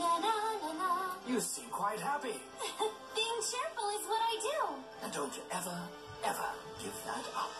Na na na na. You seem quite happy. Being cheerful is what I do. And don't you ever, ever give that up.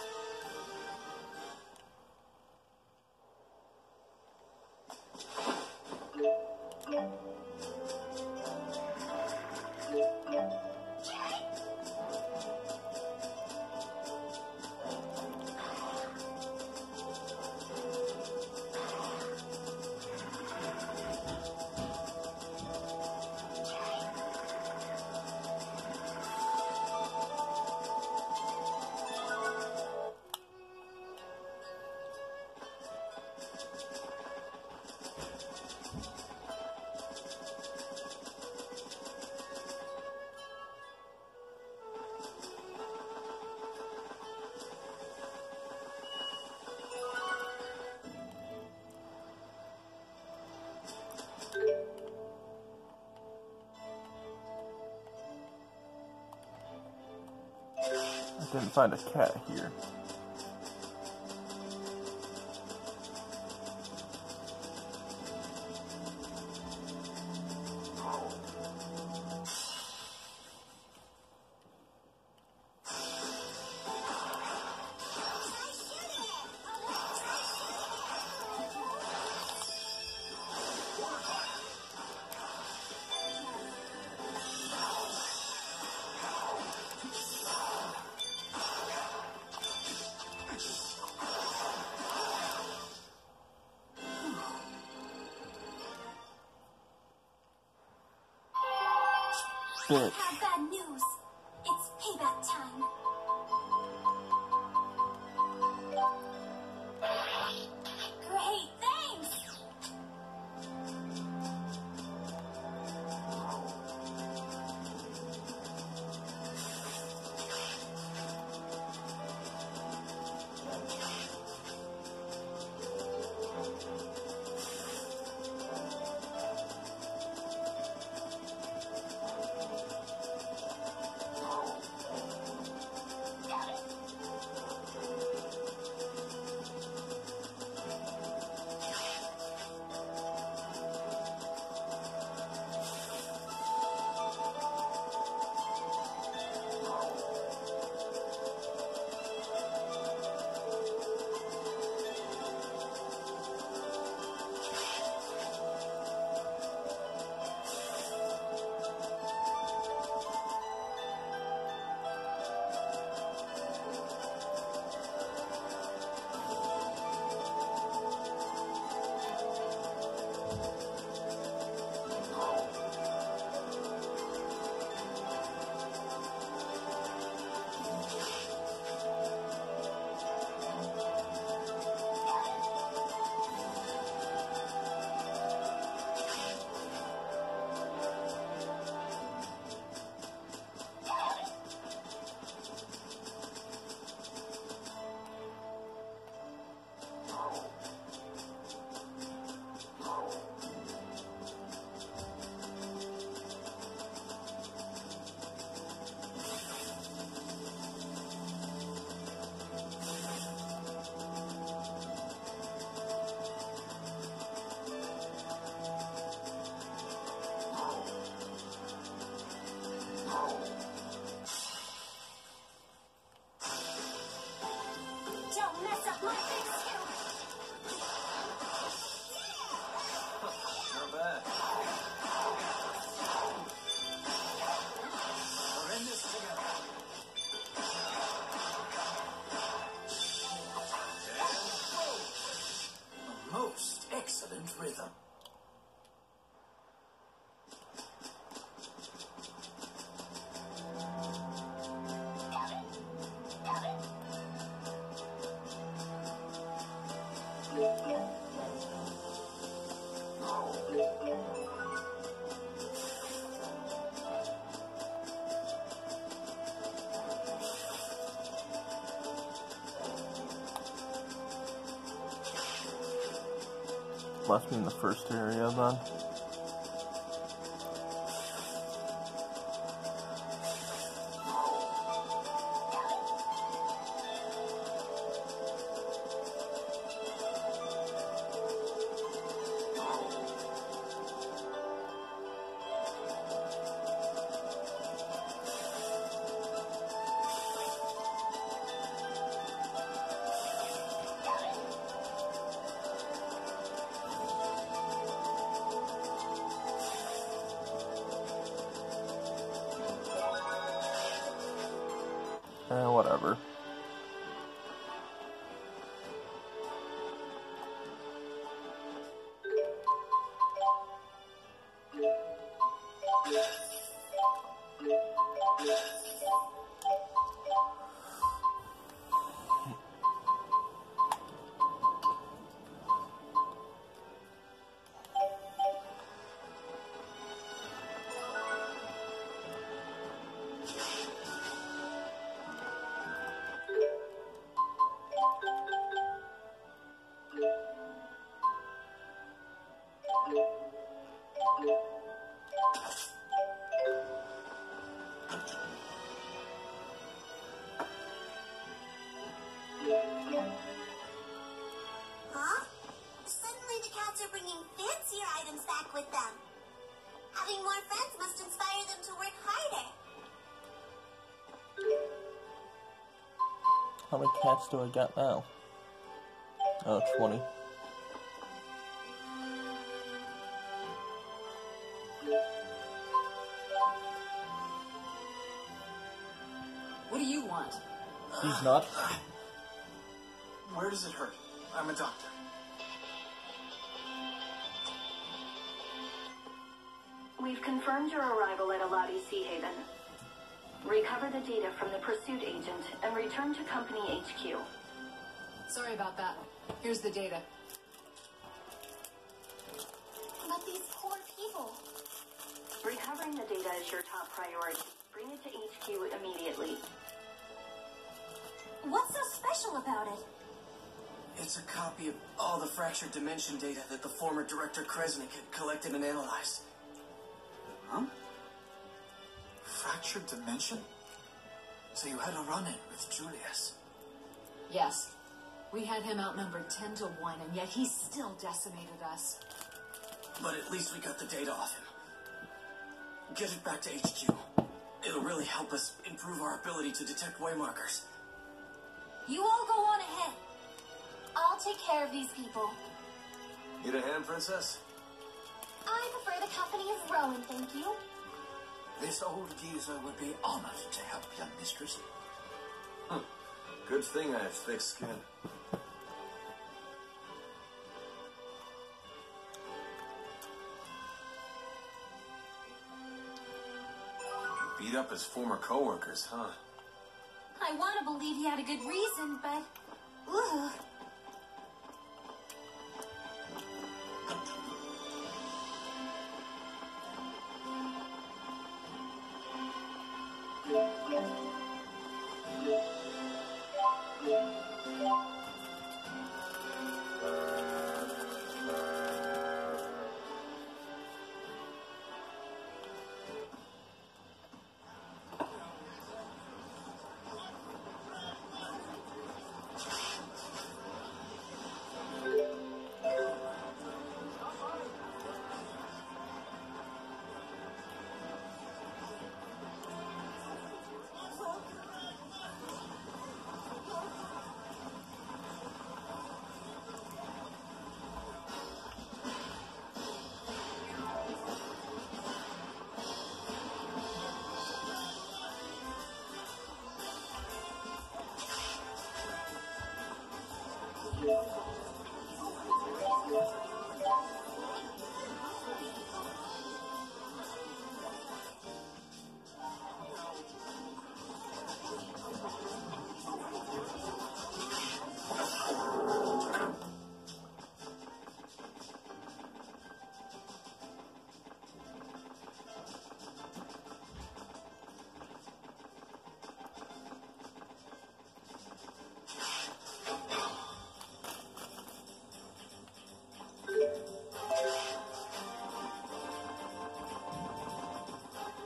I didn't find a cat here. I have bad news. It's payback time. Great, thanks! Don't mess up my big scoop! Not bad. We're in this together. And go! A most excellent rhythm. Must be in the first area then. Whatever. Huh? Suddenly the cats are bringing fancier items back with them. Having more friends must inspire them to work harder. How many cats do I got now? Oh, 20. What do you want? He's not. Where does it hurt? I'm a doctor. We've confirmed your arrival at Aladi Sea Haven. Recover the data from the pursuit agent and return to Company HQ. Sorry about that. Here's the data. But these poor people. Recovering the data is your top priority. Bring it to HQ immediately. What's so special about it? It's a copy of all the fractured dimension data that the former Director Kresnik had collected and analyzed. Huh? Fractured dimension? So you had a run-in with Julius. Yes. We had him outnumbered 10 to 1, and yet he still decimated us. But at least we got the data off him. Get it back to HQ. It'll really help us improve our ability to detect waymarkers. You all go on ahead. I'll take care of these people. Need a hand, Princess? I prefer the company of Rowan, thank you. This old geezer would be honored to help young mistress. Good thing I have thick skin. You beat up his former co-workers, huh? I want to believe he had a good reason, but... Ugh.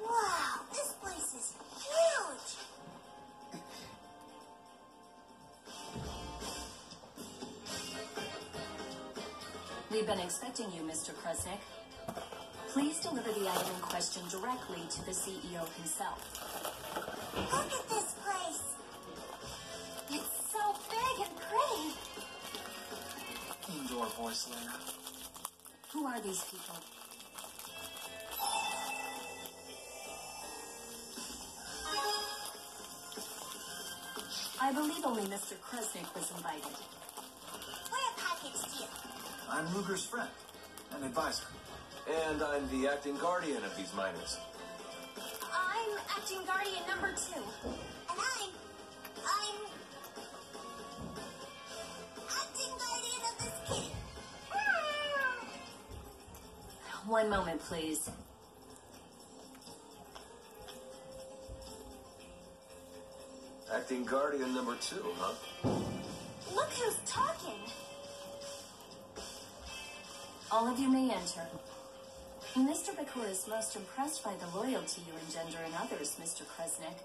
Wow, this place is huge! We've been expecting you, Mr. Kresnik. Please deliver the item in question directly to the CEO himself. Look at this place! It's so big and pretty! Indoor voice layer. Who are these people? I believe only Mr. Kresnik was invited. We're a package deal. I'm Luger's friend and advisor. And I'm the acting guardian of these miners. I'm acting guardian number 2. And I'm acting guardian of this kitty. One moment, please. Acting guardian number 2, huh? Look who's talking. All of you may enter. Mr. Bakura is most impressed by the loyalty you engender in others, Mr. Kresnik.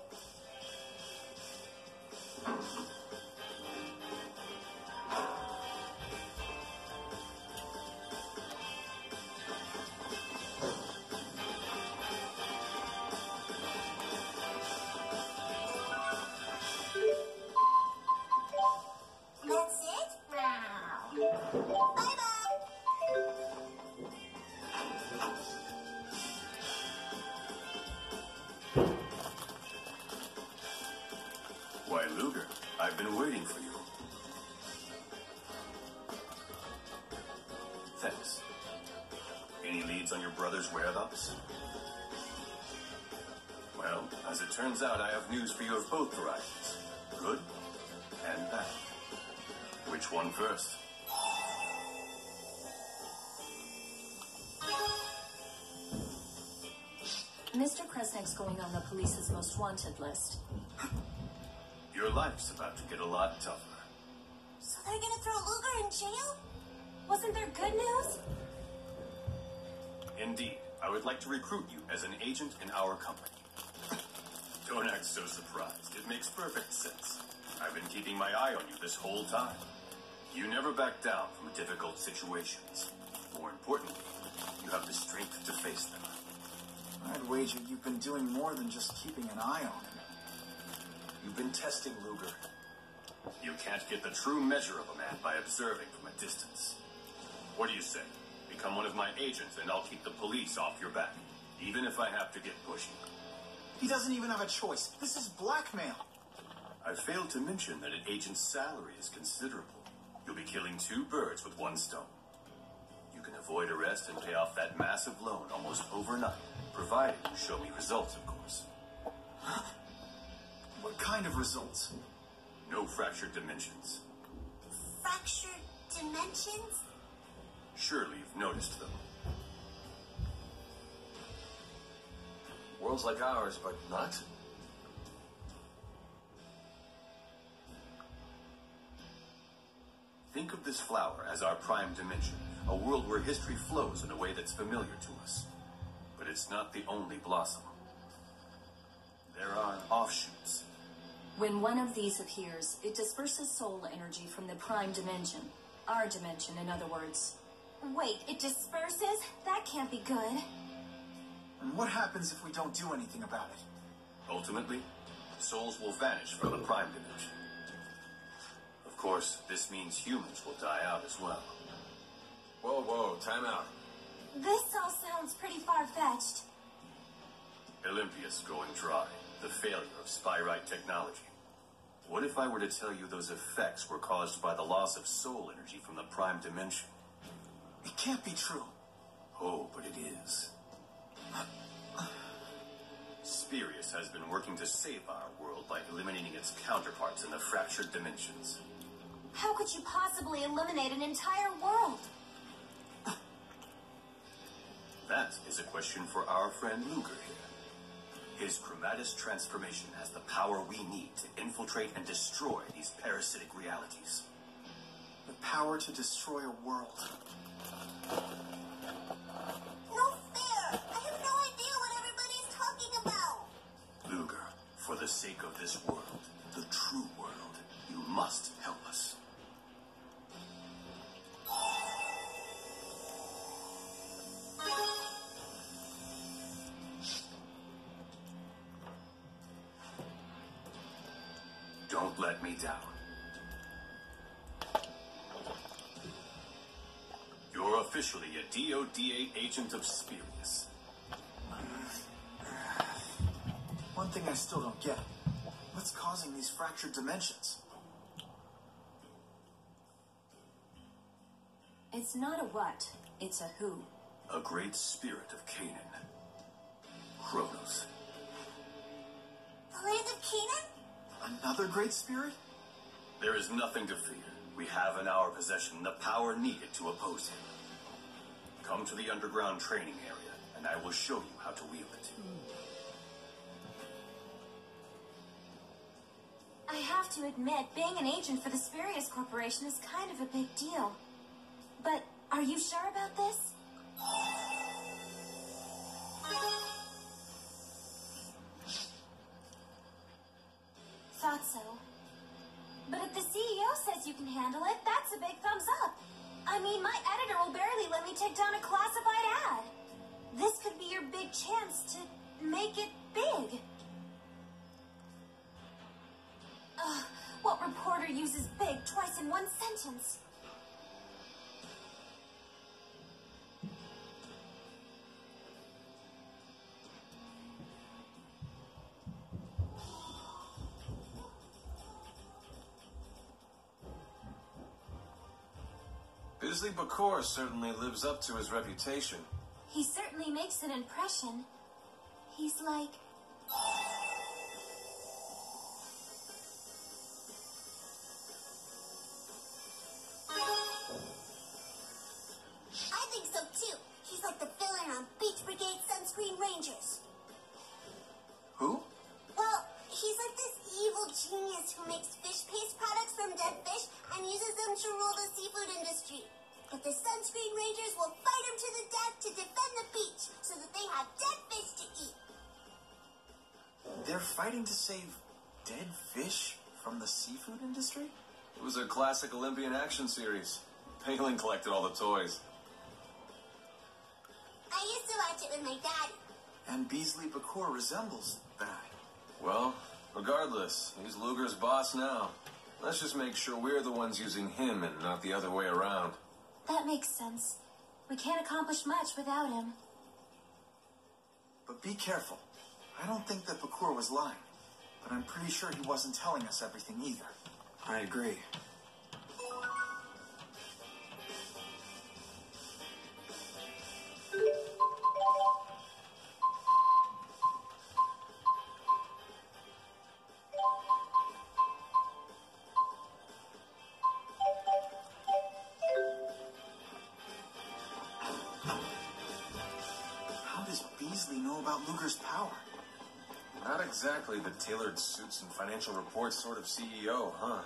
That's it? Bye-bye. Why, Luger, I've been waiting for you. Thanks. Any leads on your brother's whereabouts? Well, as it turns out, I have news for you of both varieties. Good and bad. Which one first? Mr. Kresnik's going on the police's most wanted list. Your life's about to get a lot tougher. So they're gonna throw Luger in jail? Wasn't there good news? Indeed, I would like to recruit you as an agent in our company. Don't act so surprised. It makes perfect sense. I've been keeping my eye on you this whole time. You never back down from difficult situations. More importantly, you have the strength to face them. I'd wager you've been doing more than just keeping an eye on him. You've been testing Luger. You can't get the true measure of a man by observing from a distance. What do you say? Become one of my agents and I'll keep the police off your back, even if I have to get pushy. He doesn't even have a choice. This is blackmail. I failed to mention that an agent's salary is considerable. You'll be killing 2 birds with 1 stone. You can avoid arrest and pay off that massive loan almost overnight, provided you show me results, of course. What kind of results? No fractured dimensions. Fractured dimensions? Surely you've noticed them. Worlds like ours, but not. Think of this flower as our prime dimension, a world where history flows in a way that's familiar to us. But it's not the only blossom. There are offshoots. When one of these appears, it disperses soul energy from the prime dimension. Our dimension, in other words. Wait, it disperses? That can't be good. And what happens if we don't do anything about it? Ultimately, souls will vanish from the prime dimension. Of course, this means humans will die out as well. Whoa, whoa, time out. This all sounds pretty far-fetched. Olympius going dry, the failure of Spyrite technology. What if I were to tell you those effects were caused by the loss of soul energy from the prime dimension? It can't be true. Oh, but it is. Spirius has been working to save our world by eliminating its counterparts in the fractured dimensions. How could you possibly eliminate an entire world? That is a question for our friend Luger here. His Chromatis transformation has the power we need to infiltrate and destroy these parasitic realities. The power to destroy a world. No fair! I have no idea what everybody's talking about! Luger, for the sake of this world, the true world, you must help us. Don't let me down. You're officially a DODA agent of Spirius. One thing I still don't get. What's causing these fractured dimensions? It's not a what, it's a who. A great spirit of Canaan. Kronos. The land of Canaan? Another great spirit? There is nothing to fear. We have in our possession the power needed to oppose him. Come to the underground training area, and I will show you how to wield it. I have to admit, being an agent for the Spurious Corporation is kind of a big deal. But are you sure about this? Thought so. But if the CEO says you can handle it, that's a big thumbs up. I mean, my editor will barely let me take down a classified ad. This could be your big chance to make it big. Ugh, what reporter uses big twice in one sentence? Bisley Bakor certainly lives up to his reputation. He certainly makes an impression. He's like... I think so too. He's like the villain on Beach Brigade Sunscreen Rangers. Who? Well, he's like this evil genius who makes fish paste products from dead fish and uses them to rule the seafood industry. But the Sunscreen Rangers will fight him to the death to defend the beach so that they have dead fish to eat. They're fighting to save dead fish from the seafood industry? It was a classic Olympian action series. Palin collected all the toys. I used to watch it with my daddy. And Beasley Bakor resembles that. Well, regardless, he's Luger's boss now. Let's just make sure we're the ones using him and not the other way around. That makes sense. We can't accomplish much without him. But be careful. I don't think that Bakor was lying. But I'm pretty sure he wasn't telling us everything either. I agree. How does Beasley know about Luger's power? Not exactly the tailored suits and financial reports sort of CEO, huh?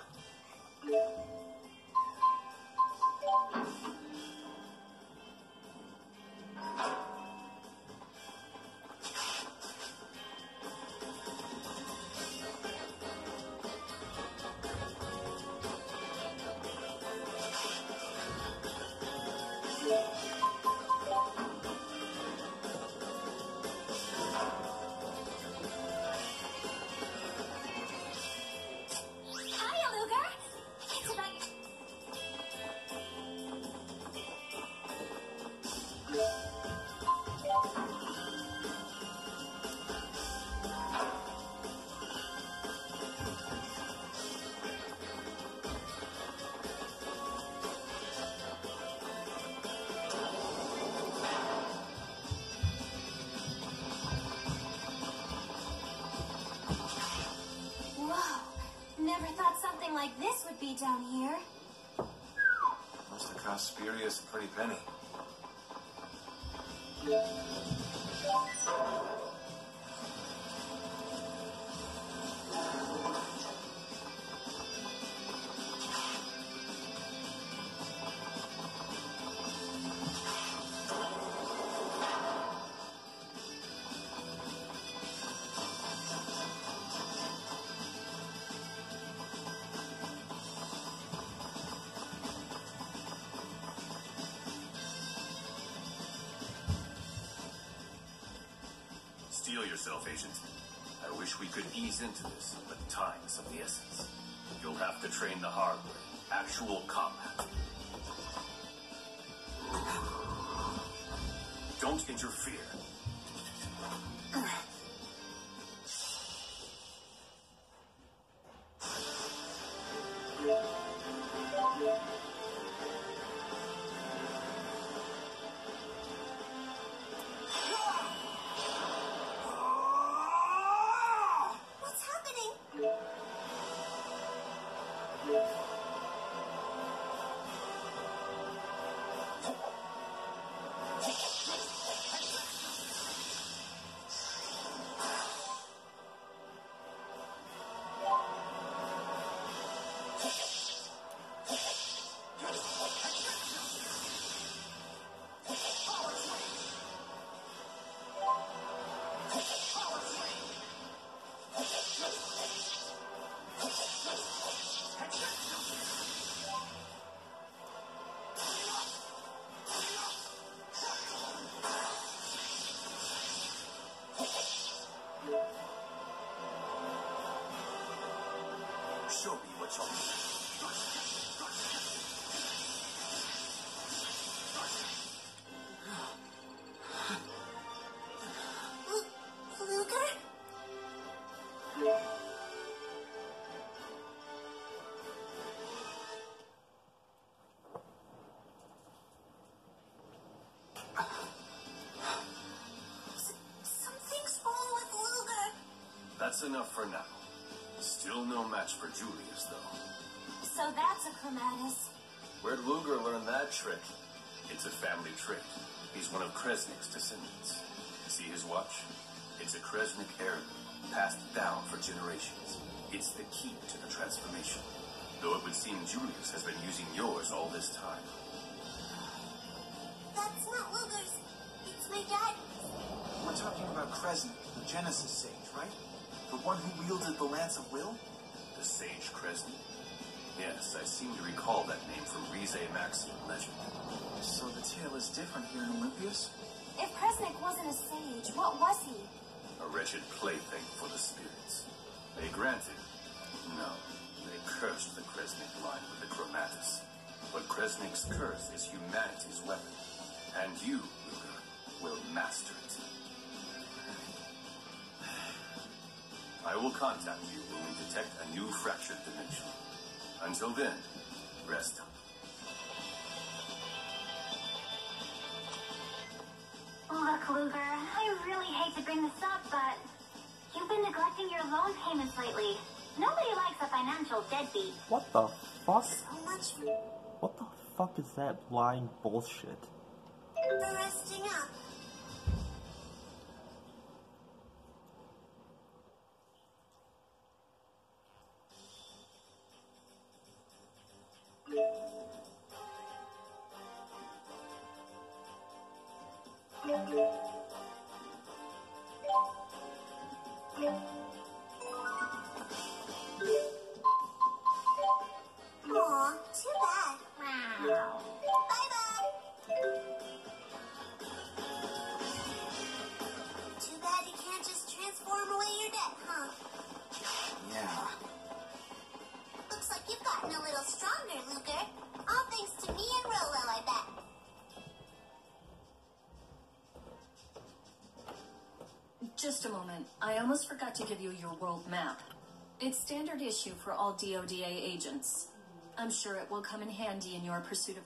Hiya, Luger! It's about... Whoa! Never thought something like this would be down here. Must have cost Spurious a pretty penny. Steel yourself, Agent. I wish we could ease into this, but time is of the essence. You'll have to train the hard way. Actual combat. Don't interfere. show me what you're made Luger? Something's wrong with Luger. That's enough for now. Still no match for Julius, though. So that's a Chromatus. Where'd Luger learn that trick? It's a family trait. He's one of Kresnik's descendants. See his watch? It's a Kresnik heirloom, passed down for generations. It's the key to the transformation. Though it would seem Julius has been using yours all this time. That's not Luger's. It's my dad. We're talking about Kresnik, the Genesis Sage, right? The one who wielded the Lance of Will? The Sage Kresnik? Yes, I seem to recall that name from Rize Maxian legend. So the tale is different here in Olympias? If Kresnik wasn't a sage, what was he? A wretched plaything for the spirits. They granted? No. They cursed the Kresnik line with the Chromatus. But Kresnik's curse is humanity's weapon. And you, Luger, will master it. I will contact you when we detect a new fractured dimension. Until then, rest up. Look, Luger, I really hate to bring this up, but you've been neglecting your loan payments lately. Nobody likes a financial deadbeat. What the fuck? So much What the fuck is that blind bullshit? for resting up. Aw, too bad. Bye-bye. Too bad you can't just transform away your debt, huh? Yeah. Looks like you've gotten a little stronger, Luger. All thanks to me and Rolo, I bet. Just a moment. I almost forgot to give you your world map. It's standard issue for all DODA agents. I'm sure it will come in handy in your pursuit of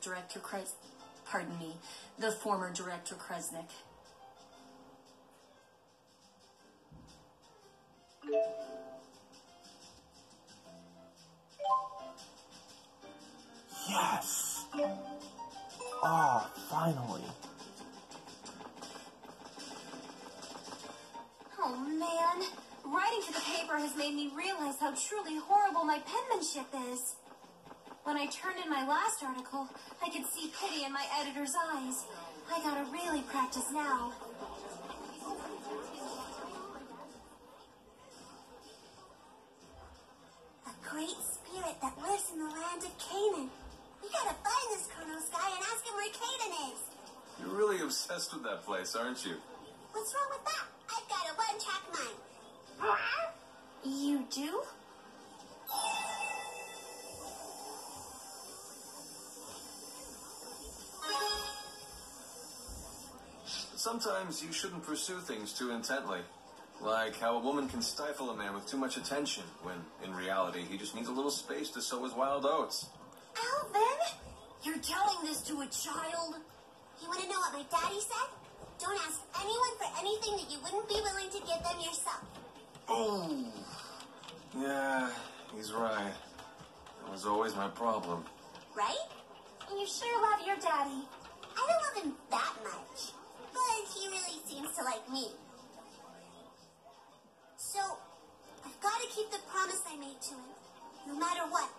the former Director Kresnik. Yes! Oh, finally. Oh man, writing to the paper has made me realize how truly horrible my penmanship is. When I turned in my last article, I could see pity in my editor's eyes. I gotta really practice now. A great spirit that lives in the land of Canaan. We gotta find this Chronos guy and ask him where Canaan is. You're really obsessed with that place, aren't you? What's wrong with that? I've got a one-track mind. You do? Sometimes you shouldn't pursue things too intently. Like how a woman can stifle a man with too much attention, when, in reality, he just needs a little space to sow his wild oats. Alvin? You're telling this to a child? You want to know what my daddy said? Don't ask anyone for anything that you wouldn't be willing to give them yourself. Oh, yeah, he's right. That was always my problem. Right? You sure love your daddy. I don't love him that much. But he really seems to like me. So, I've got to keep the promise I made to him, no matter what.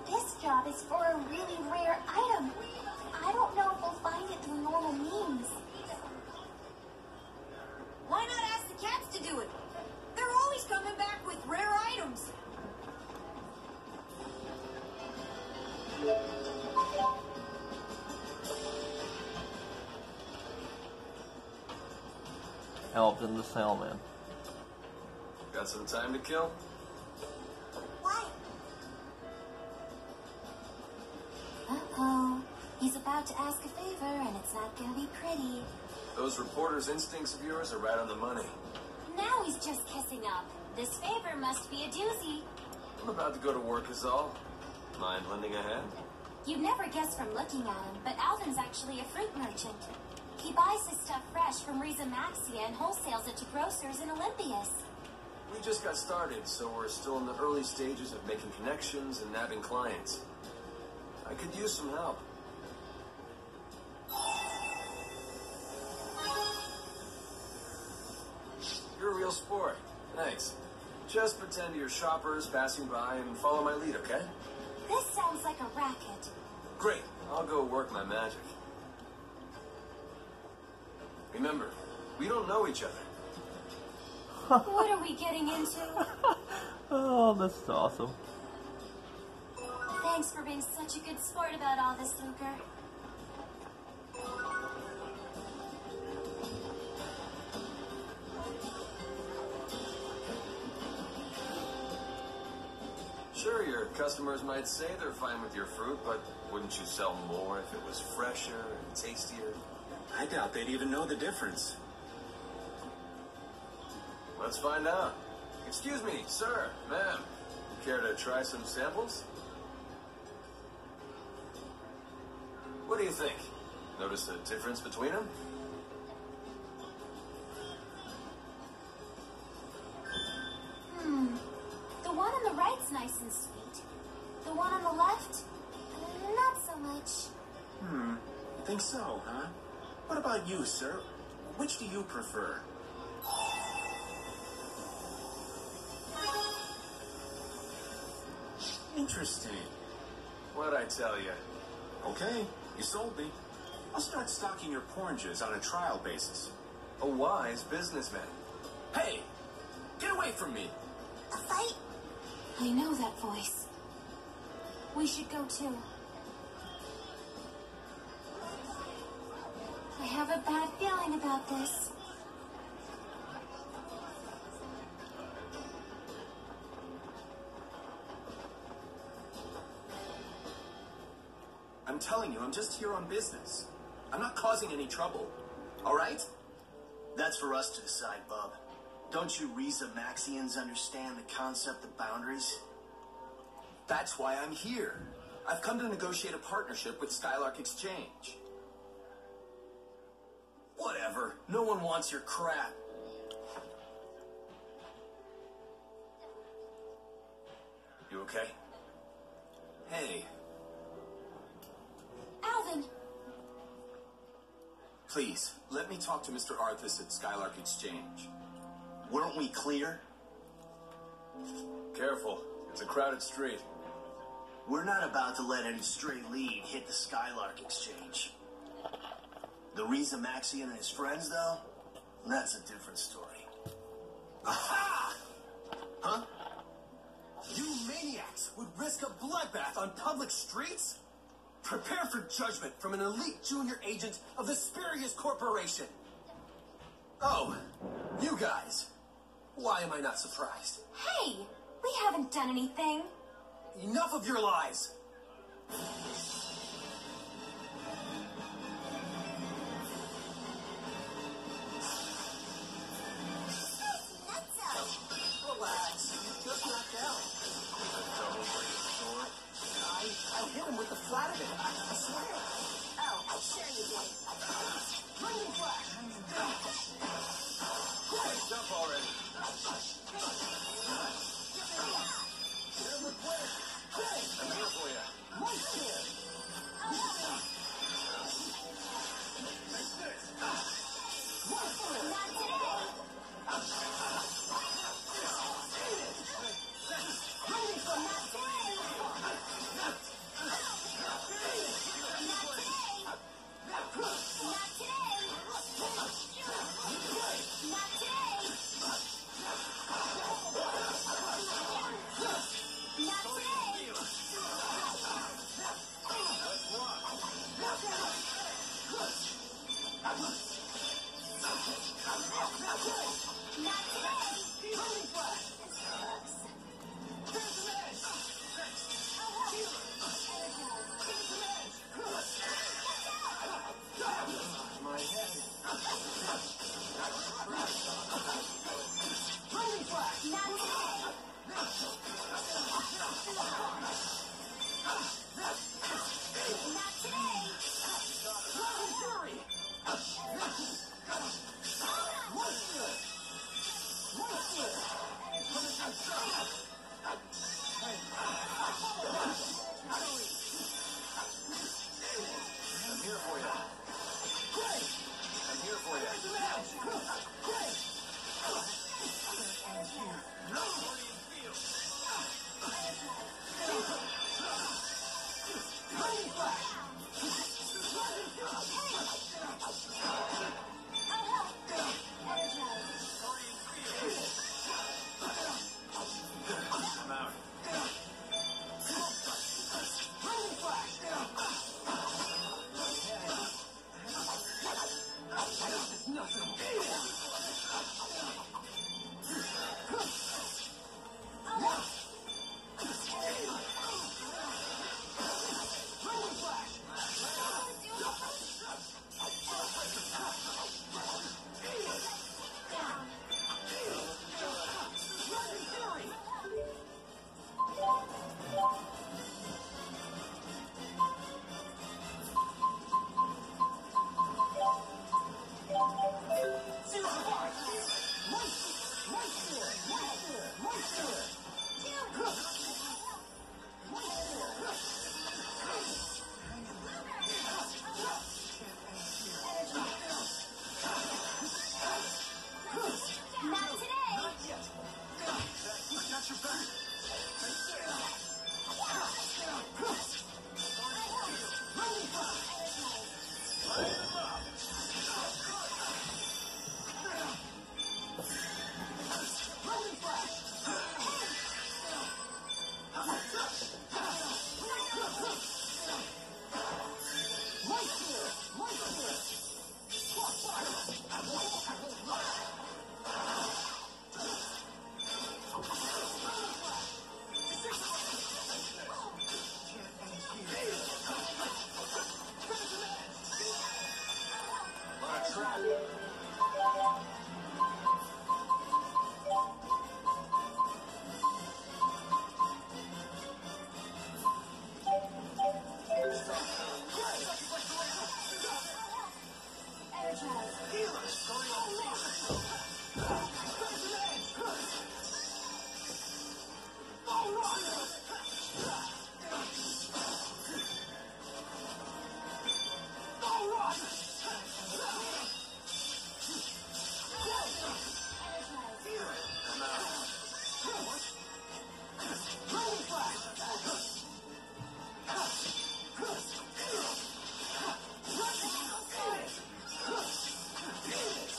This job is for a really rare item. I don't know if we'll find it through normal means. Why not ask the cats to do it? They're always coming back with rare items. Alvin the Salmon. Got some time to kill? Why? Uh-oh. He's about to ask a favor, and it's not gonna be pretty. Those reporters' instincts of yours are right on the money. Now he's just kissing up. This favor must be a doozy. I'm about to go to work is all. Mind lending a hand? You'd never guess from looking at him, but Alvin's actually a fruit merchant. He buys his stuff fresh from Riza Maxia and wholesales it to grocers in Olympias. We just got started, so we're still in the early stages of making connections and nabbing clients. I could use some help. You're a real sport. Thanks. Just pretend you're shoppers passing by and follow my lead, okay? This sounds like a racket. Great. I'll go work my magic. Remember, we don't know each other. What are we getting into? Oh, this is awesome. Thanks for being such a good sport about all this, Luker. Sure, your customers might say they're fine with your fruit, but wouldn't you sell more if it was fresher and tastier? I doubt they'd even know the difference. Let's find out. Excuse me, sir, ma'am. Care to try some samples? What do you think? Notice a difference between them? The one on the right's nice and sweet. The one on the left, not so much. Think so, huh? What about you, sir? Which do you prefer? Interesting. What'd I tell you? Okay, you sold me. I'll start stocking your oranges on a trial basis. A wise businessman. Hey! Get away from me! A fight? I know that voice. We should go too. I have a bad feeling about this. I'm telling you, I'm just here on business. I'm not causing any trouble. All right? That's for us to decide, Bub. Don't you Riza Maxians understand the concept of boundaries? That's why I'm here. I've come to negotiate a partnership with Skylark Exchange. Whatever. No one wants your crap. You okay? Hey, Alvin! please, let me talk to Mr. Arthas at Skylark Exchange. Weren't we clear? Careful. It's a crowded street. We're not about to let any stray lead hit the Skylark Exchange. The Riza Maxian and his friends, though, that's a different story. Aha! Huh? You maniacs would risk a bloodbath on public streets? Prepare for judgment from an elite junior agent of the Spurious Corporation. Oh, you guys. Why am I not surprised? Hey, we haven't done anything. Enough of your lies. Relax. Just knocked out. I hit him with the flat of it. I swear. Oh, sure you did. Lightning flash. Quick, stop already. I'm here for you. Right here.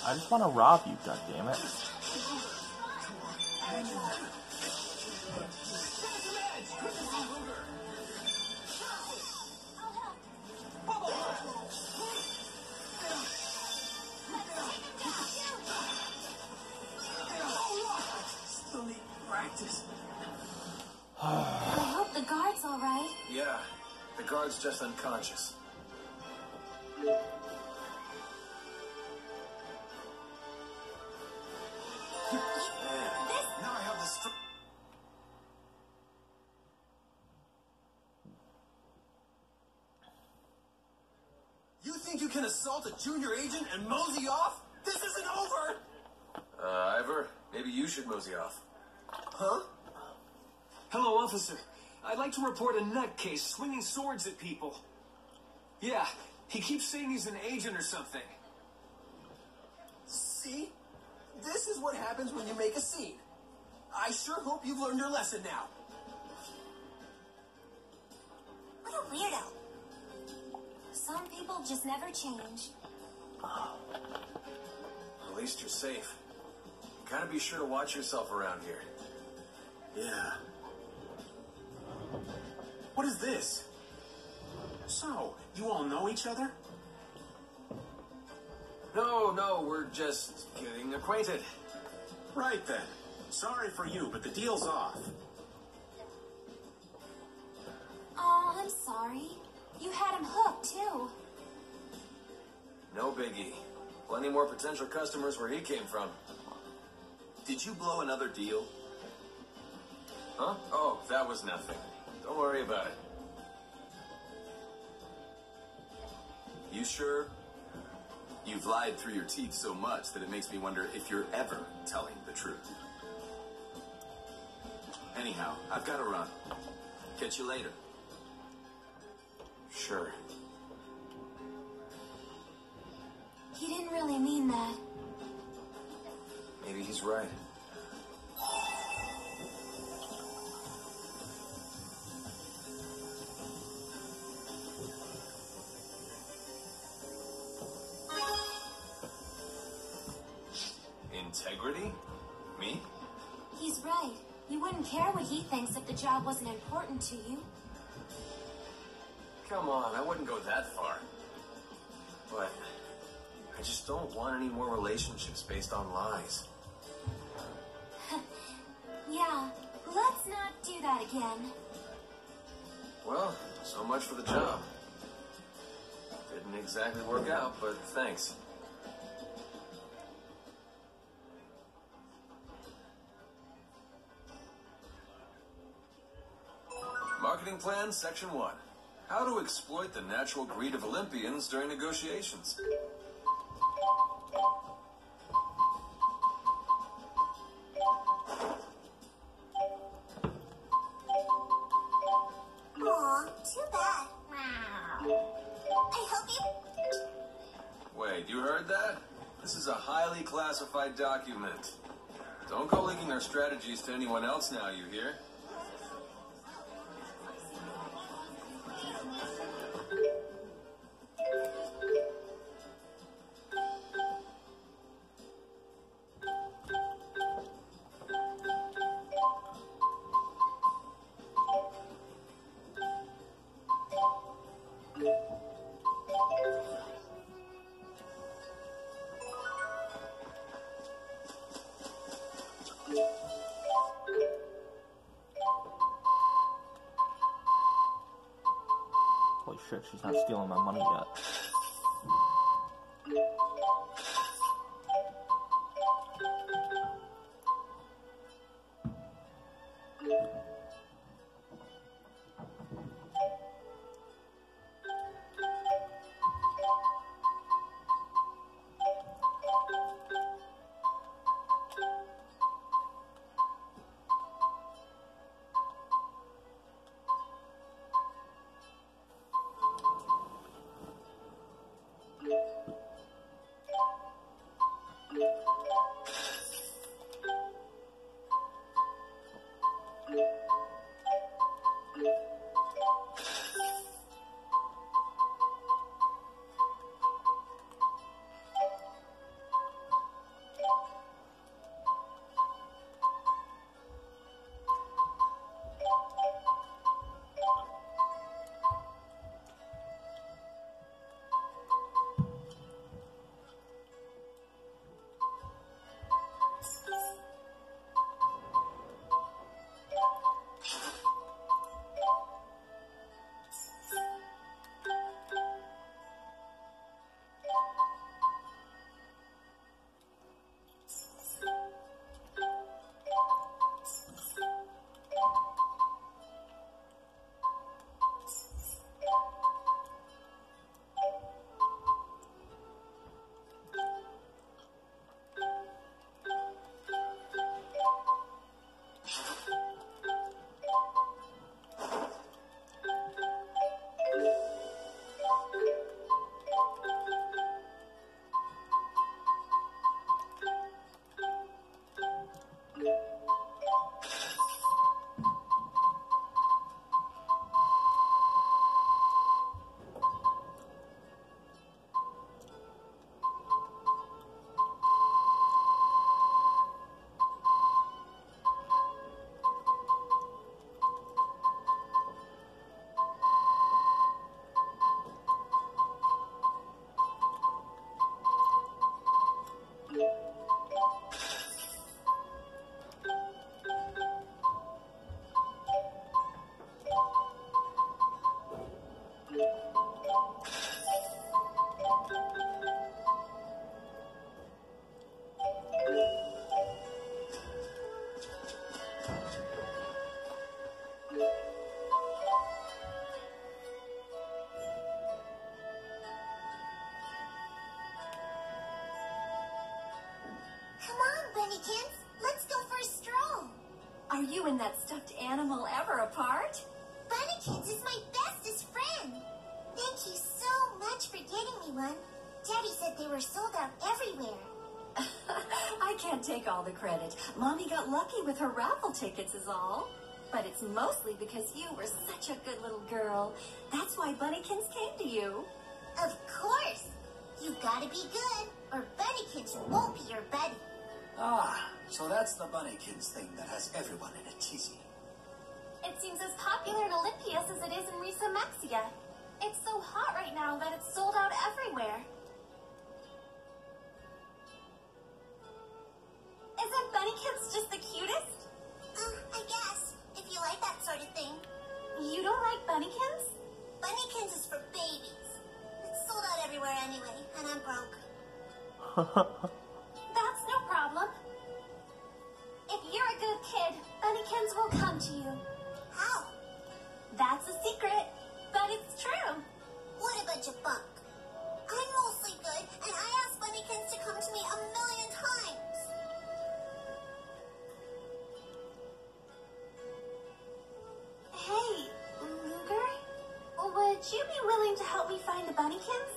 I just want to rob you, goddammit. Jesus. I hope the guard's all right. Yeah, the guard's just unconscious. Now I have this. You think you can assault a junior agent and mosey off? This isn't over! Ivor, maybe you should mosey off. Huh? Hello, officer. I'd like to report a nutcase swinging swords at people. Yeah, he keeps saying he's an agent or something. See? This is what happens when you make a scene. I sure hope you've learned your lesson now. What a weirdo. Some people just never change. At least you're safe. You gotta be sure to watch yourself around here. Yeah. What is this? So, you all know each other? No, we're just getting acquainted. Right then. Sorry for you, but the deal's off. Oh, I'm sorry. You had him hooked, too. No biggie. Plenty more potential customers where he came from. Did you blow another deal? Huh? Oh, that was nothing. Don't worry about it. You sure? You've lied through your teeth so much that it makes me wonder if you're ever telling the truth. Anyhow, I've got to run. Catch you later. Sure. He didn't really mean that. Maybe he's right. Integrity? Me? He's right. You wouldn't care what he thinks if the job wasn't important to you. Come on, I wouldn't go that far. But I just don't want any more relationships based on lies. Yeah, let's not do that again. Well, so much for the job. Didn't exactly work out, but thanks. Marketing plan, section 1. How to exploit the natural greed of Olympians during negotiations. Aw, too bad. I hope you... Wait, you heard that? This is a highly classified document. Don't go leaking our strategies to anyone else now, you hear? Holy shit, she's not stealing my money yet. Bunnykins. Let's go for a stroll. Are you and that stuffed animal ever apart? Bunnykins is my bestest friend. Thank you so much for getting me one. Daddy said they were sold out everywhere. I can't take all the credit. Mommy got lucky with her raffle tickets is all. But it's mostly because you were such a good little girl. That's why Bunnykins came to you. Of course. You gotta be good, or Bunnykins won't be your buddy. Ah, so that's the Bunnykins thing that has everyone in a tizzy. It seems as popular in Olympias as it is in Risa Maxia. It's so hot right now that it's sold out everywhere. Isn't Bunnykins just the cutest? I guess, if you like that sort of thing. You don't like Bunnykins? Bunnykins is for babies. It's sold out everywhere anyway, and I'm broke. That's no problem. If you're a good kid, Bunnykins will come to you. How? That's a secret, but it's true. What a bunch of bunk. I'm mostly good, and I asked Bunnykins to come to me 1,000,000 times. Hey, Luger? Would you be willing to help me find the Bunnykins?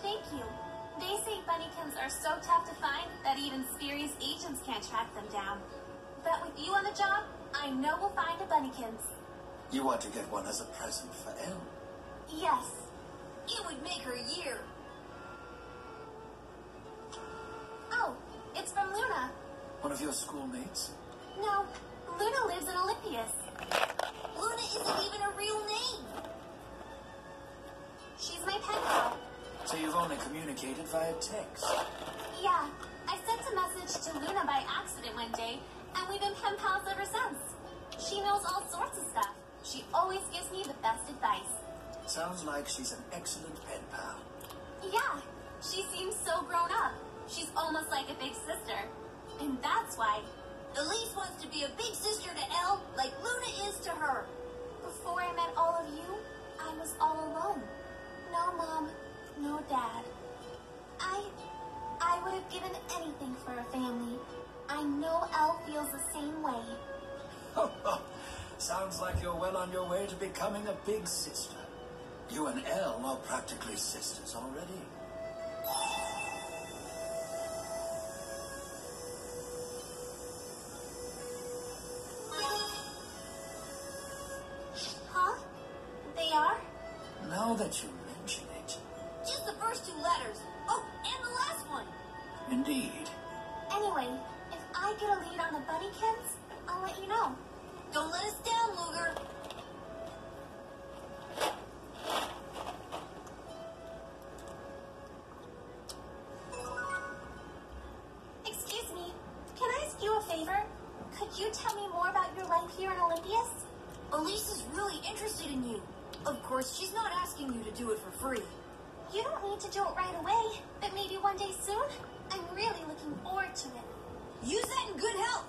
Thank you. They say Bunnykins are so tough to find that even spurious agents can't track them down. But with you on the job, I know we'll find a Bunnykins. You want to get one as a present for Elle? Yes. It would make her year. Oh, it's from Luna. One of your schoolmates? No, Luna lives in Olympias. Luna isn't even a real name. She's my pen pal. So you've only communicated via text? Yeah, I sent a message to Luna by accident one day, and we've been pen pals ever since. She knows all sorts of stuff. She always gives me the best advice. Sounds like she's an excellent pen pal. Yeah, she seems so grown up. She's almost like a big sister. And that's why Elise wants to be a big sister to Elle like Luna is to her. before I met all of you, I was all alone. No mom, no dad. I would have given anything for a family. I know Elle feels the same way. Sounds like you're well on your way to becoming a big sister. You and Elle are practically sisters already. Huh? They are? Now that you mention it. Just the first 2 letters. Oh, and the last one. Indeed. Anyway, if I get a lead on the Bunnykins, I'll let you know. Don't let us down, Luger. Excuse me, can I ask you a favor? Could you tell me more about your life here in Olympias? Elise is really interested in you. Of course, she's not asking you to do it for free. You don't need to do it right away, but maybe one day soon? I'm really looking forward to it. Use that in good health.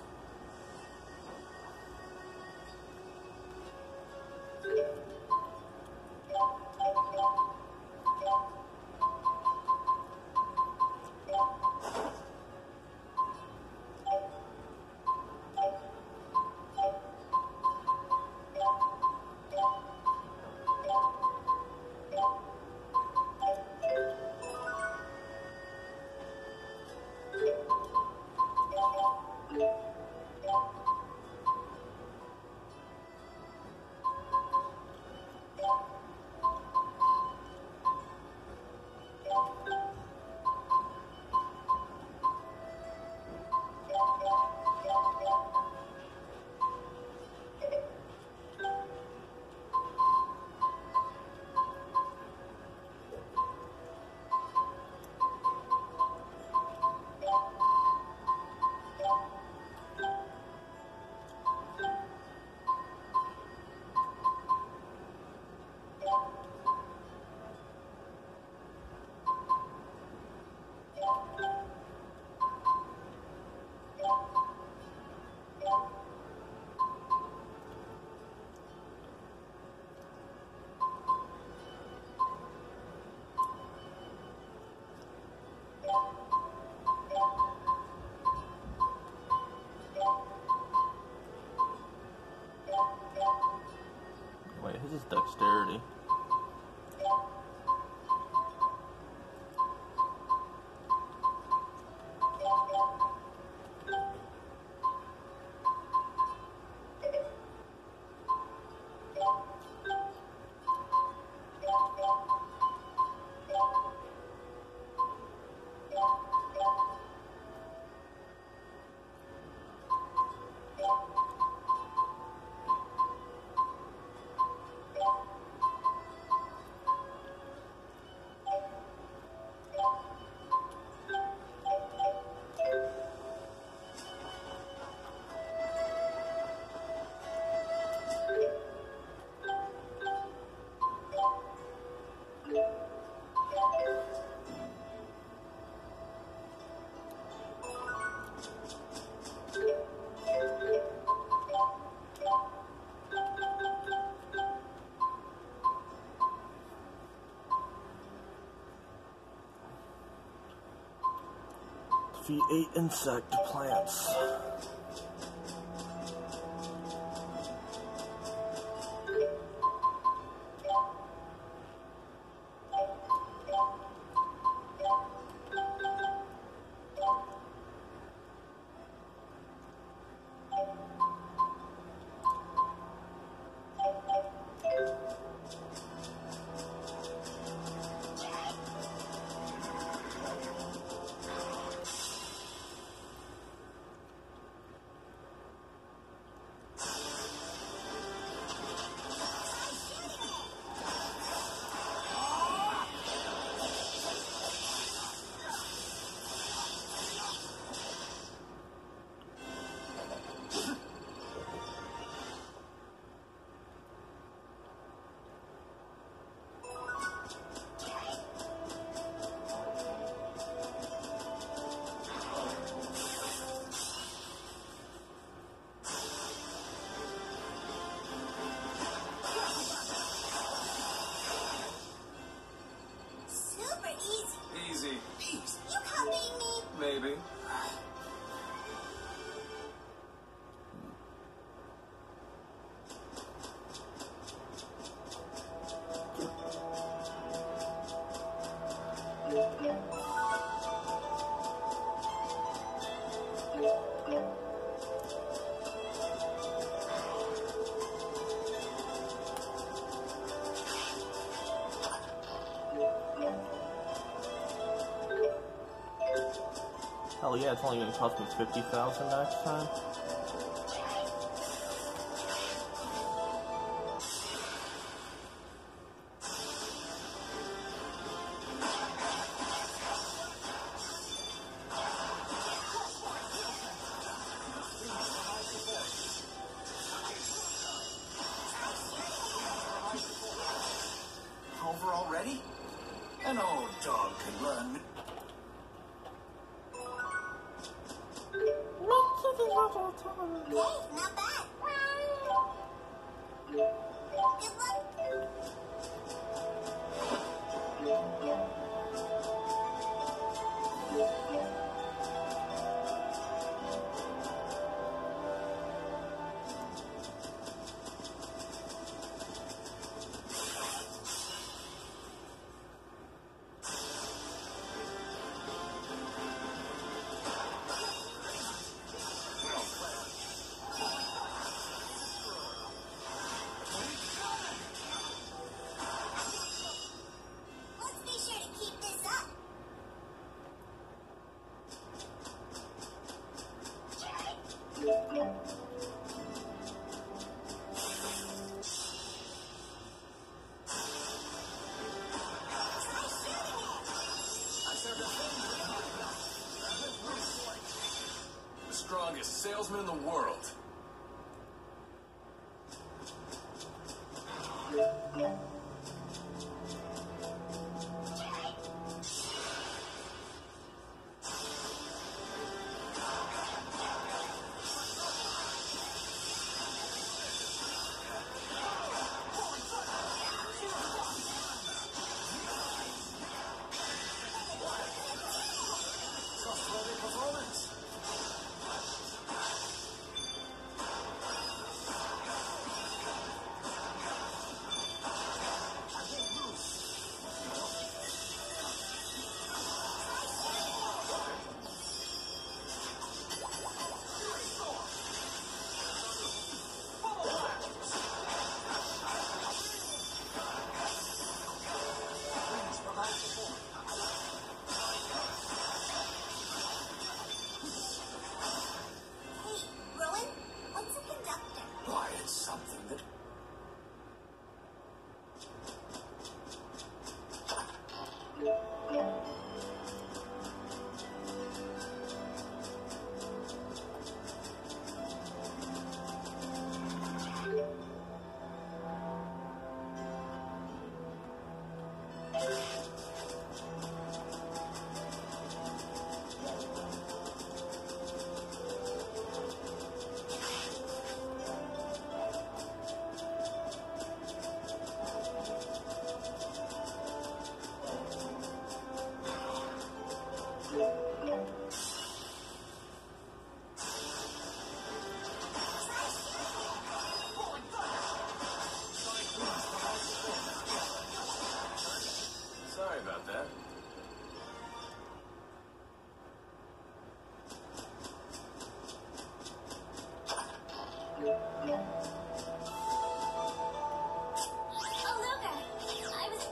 Defeat 8 insect plants. Maybe. Hell yeah, it's only gonna cost me 50,000 next time. Over already? An old dog can run. Hey, not bad. Good luck. Let's be sure to keep this up. The strongest salesman in the world. about that. Oh, Luca, I was...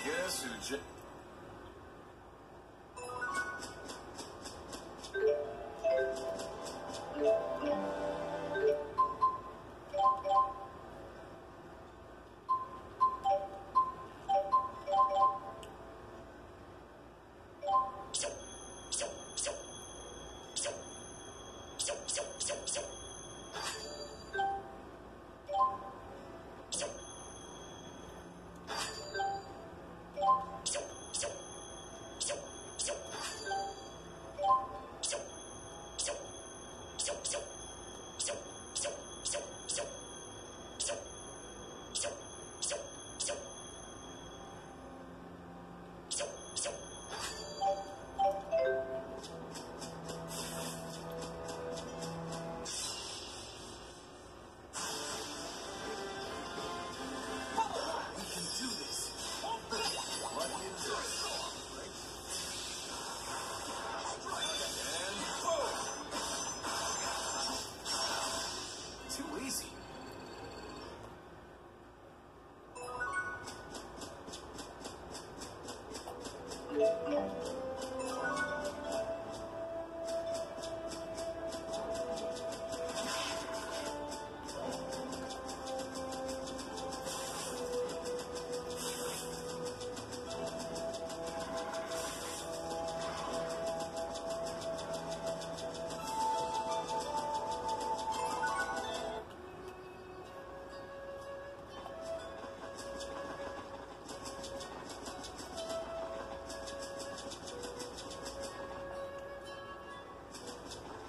Guess who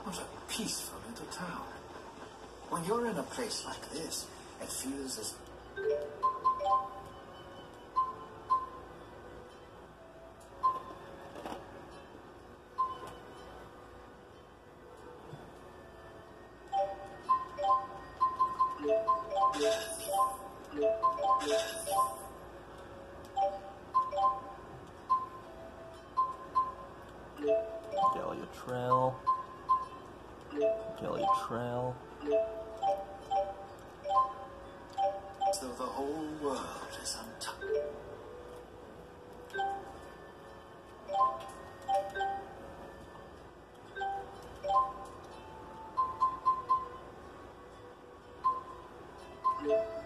What a peaceful little town. When you're in a place like this, it feels as... Gallia Trail. Gallia Trail. as though the whole world is untouched. Yeah.